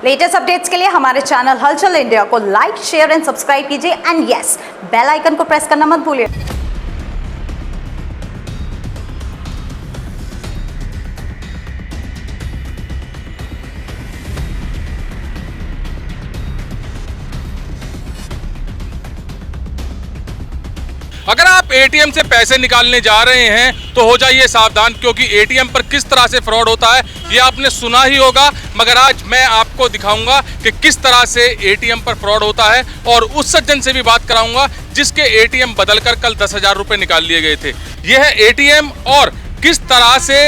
Latest updates के लिए हमारे चैनल हलचल इंडिया को लाइक, शेयर एंड सब्सक्राइब कीजिए एंड यस, बेल आइकन को प्रेस करना मत भूलिए। अगर आप एटीएम से पैसे निकालने जा रहे हैं तो हो जाइए सावधान, क्योंकि एटीएम पर किस तरह से फ्रॉड होता है ये आपने सुना ही होगा, मगर आज मैं आपको दिखाऊंगा कि किस तरह से एटीएम पर फ्रॉड होता है और उस सज्जन से भी बात कराऊंगा जिसके एटीएम बदलकर कल 10,000 रुपए निकाल लिए गए थे। यह एटीएम और किस तरह से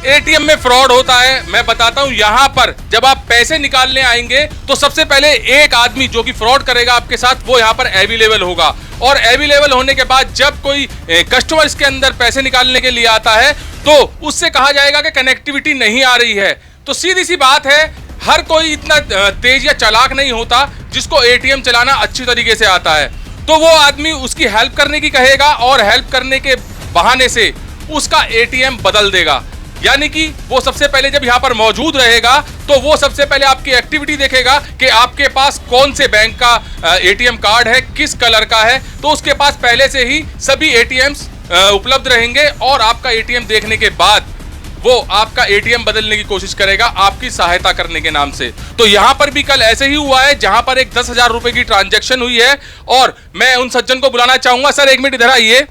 एटीएम में फ्रॉड होता है मैं बताता हूं। यहां पर जब आप पैसे निकालने आएंगे तो सबसे पहले एक आदमी जो कि फ्रॉड करेगा आपके साथ, वो यहां पर अवेलेबल होगा और अवेलेबल होने के बाद जब कोई कस्टमर इसके अंदर पैसे निकालने के लिए आता है तो उससे कहा जाएगा कि कनेक्टिविटी नहीं आ रही है। तो सीधी सी बात है, हर कोई इतना तेज या चालाक नहीं होता जिसको एटीएम चलाना अच्छी तरीके से आता है। तो वो आदमी उसकी हेल्प करने की कहेगा और हेल्प करने के बहाने से उसका एटीएम बदल देगा, यानी कि वो सबसे पहले जब यहाँ पर मौजूद रहेगा तो वो सबसे पहले आपकी एक्टिविटी देखेगा कि आपके पास कौन से बैंक का एटीएम कार्ड है, किस कलर का है। तो उसके पास पहले से ही सभी एटीएम्स उपलब्ध रहेंगे और आपका एटीएम देखने के बाद वो आपका एटीएम बदलने की कोशिश करेगा आपकी सहायता करने के नाम से। तो यहाँ पर भी कल ऐसे ही हुआ है, जहां पर एक 10,000 रुपए की ट्रांजैक्शन हुई है और मैं उन सज्जन को बुलाना चाहूंगा। सर एक मिनट इधर आइए,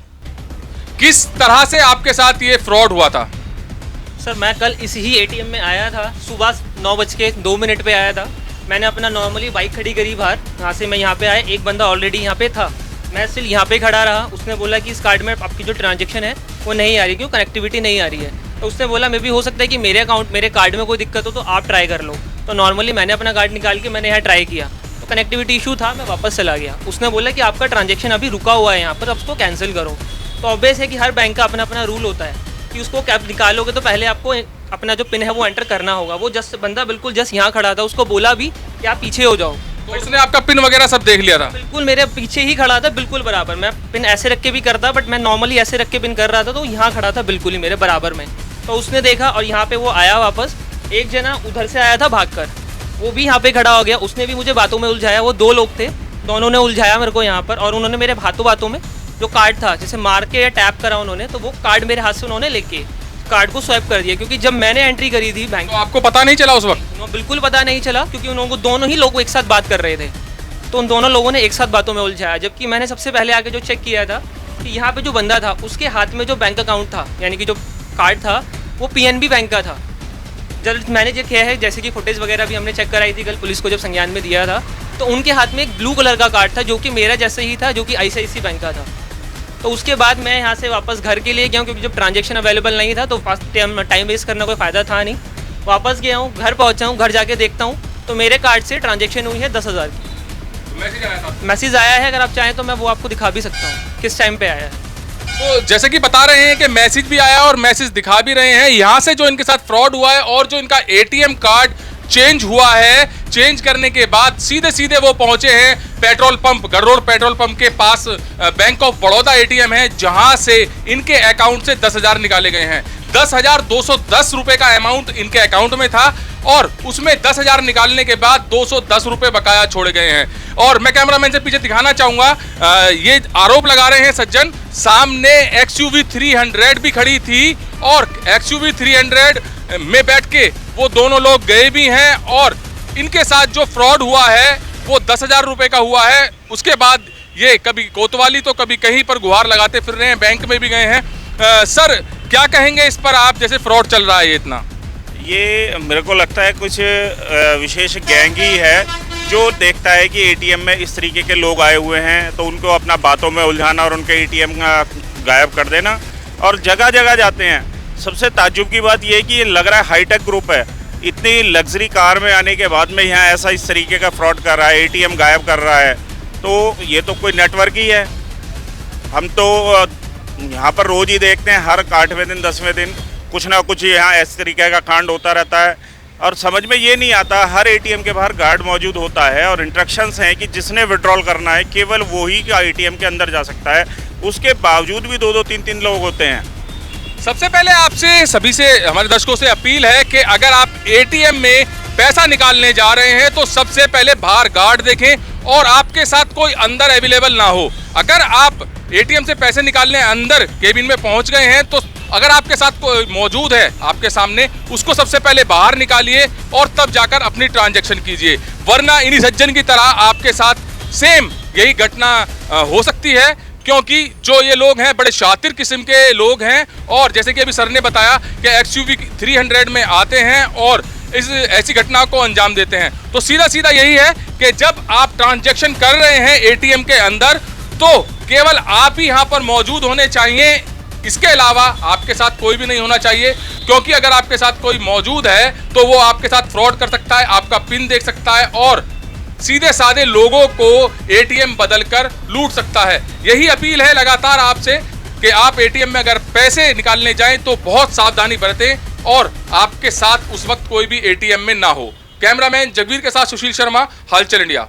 किस तरह से आपके साथ ये फ्रॉड हुआ था? सर मैं कल इसी ही एटीएम में आया था, सुबह 9:02 पे आया था। मैंने अपना नॉर्मली बाइक खड़ी करी बाहर, यहाँ से मैं यहाँ पे आया, एक बंदा ऑलरेडी यहाँ पे था, मैं स्टिल यहाँ पे खड़ा रहा। उसने बोला कि इस कार्ड में आपकी जो ट्रांजैक्शन है वो नहीं आ रही, क्यों कनेक्टिविटी नहीं आ रही है। तो उसने बोला मे भी हो सकता है कि मेरे कार्ड में कोई दिक्कत हो तो आप ट्राई कर लो। तो नॉर्मली मैंने अपना कार्ड निकाल के मैंने यहाँ ट्राई किया तो कनेक्टिविटी इशू था, मैं वापस चला गया। उसने बोला कि आपका ट्रांजेक्शन अभी रुका हुआ है यहाँ पर, अब उसको कैंसिल करो। तो ऑब्वियस है कि हर बैंक का अपना अपना रूल होता है कि उसको कैब निकालोगे तो पहले आपको अपना जो पिन है वो एंटर करना होगा। वो जस्ट बंदा बिल्कुल जस्ट यहाँ खड़ा था, उसको बोला भी कि आप पीछे हो जाओ। तो उसने आपका पिन वगैरह सब देख लिया था? बिल्कुल मेरे पीछे ही खड़ा था, बिल्कुल बराबर। मैं पिन ऐसे रख के भी करता, बट मैं नॉर्मली ऐसे रख के पिन कर रहा था, तो यहाँ खड़ा था बिल्कुल ही मेरे बराबर में। तो उसने देखा और यहाँ पे वो आया वापस। एक जना उधर से आया था भागकर, वो भी यहाँ पे खड़ा हो गया, उसने भी मुझे बातों में उलझाया। वो दो लोग थे, दोनों ने उलझाया मेरे को यहाँ पर, और उन्होंने मेरे बातों में जो कार्ड था जैसे मार के या टैप करा उन्होंने, तो वो कार्ड मेरे हाथ से उन्होंने लेके कार्ड को स्वैप कर दिया। क्योंकि जब मैंने एंट्री करी थी बैंक, तो आपको पता नहीं चला उस वक्त? बिल्कुल पता नहीं चला, क्योंकि उन लोगों को दोनों ही लोग एक साथ बात कर रहे थे, तो उन दोनों लोगों ने एक साथ बातों में उलझाया। जबकि मैंने सबसे पहले आके जो चेक किया था कि यहाँ पे जो बंदा था उसके हाथ में जो बैंक अकाउंट था, यानी कि जो कार्ड था वो पीएनबी बैंक का था। जब मैंने जो किया है, जैसे कि फुटेज वगैरह भी हमने चेक कराई थी कल पुलिस को जब संज्ञान में दिया था, तो उनके हाथ में एक ब्लू कलर का कार्ड था जो कि मेरा जैसे ही था, जो कि आईसीआईसीआई बैंक का था। तो उसके बाद मैं यहाँ से वापस घर के लिए गया हूँ, क्योंकि जब ट्रांजैक्शन अवेलेबल नहीं था तो टाइम वेस्ट करना कोई फ़ायदा था नहीं। वापस गया हूँ, घर पहुँचा हूँ, घर जाके देखता हूँ तो मेरे कार्ड से ट्रांजैक्शन हुई है 10,000 की। मैसेज आया था? मैसेज आया है, अगर आप चाहें तो मैं वो आपको दिखा भी सकता हूँ किस टाइम पे आया है। तो जैसे कि बता रहे हैं कि मैसेज भी आया और मैसेज दिखा भी रहे हैं। यहाँ से जो इनके साथ फ्रॉड हुआ है और जो इनका एटीएम कार्ड चेंज हुआ है, चेंज करने के बाद सीधे वो पहुंचे हैं पेट्रोल पंप, गढ़रोड पेट्रोल पंप के पास बैंक ऑफ बड़ौदा एटीएम है, जहां से इनके अकाउंट से 10,000 निकाले गए हैं। 10,210 रुपए का अमाउंट इनके अकाउंट में था और उसमें 10,000 निकालने के बाद 210 रुपए बकाया छोड़े गए हैं। और मैं कैमरामैन से पीछे दिखाना चाहूंगा, ये आरोप लगा रहे हैं सज्जन, सामने XUV 300 भी खड़ी थी और XUV 300 में बैठ के वो दोनों लोग गए भी हैं और इनके साथ जो फ्रॉड हुआ है वो 10,000 रुपए का हुआ है। उसके बाद ये कभी कोतवाली तो कभी कहीं पर गुहार लगाते फिर रहे हैं, बैंक में भी गए हैं। सर क्या कहेंगे इस पर, आप जैसे फ्रॉड चल रहा है ये इतना? ये मेरे को लगता है कुछ विशेष गैंग ही है जो देखता है कि एटीएम में इस तरीके के लोग आए हुए हैं तो उनको अपना बातों में उलझाना और उनके एटीएम गायब कर देना, और जगह जगह जाते हैं। सबसे ताज्जुब की बात ये है कि ये लग रहा है हाईटेक ग्रुप है, इतनी लग्जरी कार में आने के बाद में यहाँ ऐसा इस तरीके का फ्रॉड कर रहा है, एटीएम गायब कर रहा है। तो ये तो कोई नेटवर्क ही है। हम तो यहाँ पर रोज़ ही देखते हैं, हर 8वें दिन 10वें दिन कुछ ना कुछ यहाँ इस तरीके का कांड होता रहता है और समझ में ये नहीं आता। हर एटीएम के बाहर गार्ड मौजूद होता है और इंस्ट्रक्शंस हैं कि जिसने विड्रॉल करना है केवल वही का एटीएम के अंदर जा सकता है, उसके बावजूद भी 2-2 3-3 लोग होते हैं। सबसे पहले आपसे सभी से, हमारे दर्शकों से अपील है कि अगर आप एटीएम में पैसा निकालने जा रहे हैं तो सबसे पहले बाहर गार्ड देखें और आपके साथ कोई अंदर अवेलेबल ना हो। अगर आप एटीएम से पैसे निकालने अंदर केबिन में पहुंच गए हैं तो अगर आपके साथ कोई मौजूद है आपके सामने, उसको सबसे पहले बाहर निकालिए और तब जाकर अपनी ट्रांजैक्शन कीजिए, वरना इन्हीं सज्जन की तरह आपके साथ सेम यही घटना हो सकती है। क्योंकि जो ये लोग हैं बड़े शातिर किस्म के लोग हैं और जैसे कि अभी सर ने बताया कि XUV 300 में आते हैं और इस ऐसी घटना को अंजाम देते हैं। तो सीधा सीधा यही है कि जब आप ट्रांजैक्शन कर रहे हैं एटीएम के अंदर तो केवल आप ही यहाँ पर मौजूद होने चाहिए, इसके अलावा आपके साथ कोई भी नहीं होना चाहिए। क्योंकि अगर आपके साथ कोई मौजूद है तो वो आपके साथ फ्रॉड कर सकता है, आपका पिन देख सकता है और सीधे साधे लोगों को एटीएम बदलकर लूट सकता है। यही अपील है लगातार आपसे कि आप एटीएम में अगर पैसे निकालने जाएं तो बहुत सावधानी बरतें और आपके साथ उस वक्त कोई भी एटीएम में ना हो। कैमरामैन जगवीर के साथ सुशील शर्मा, हलचल इंडिया।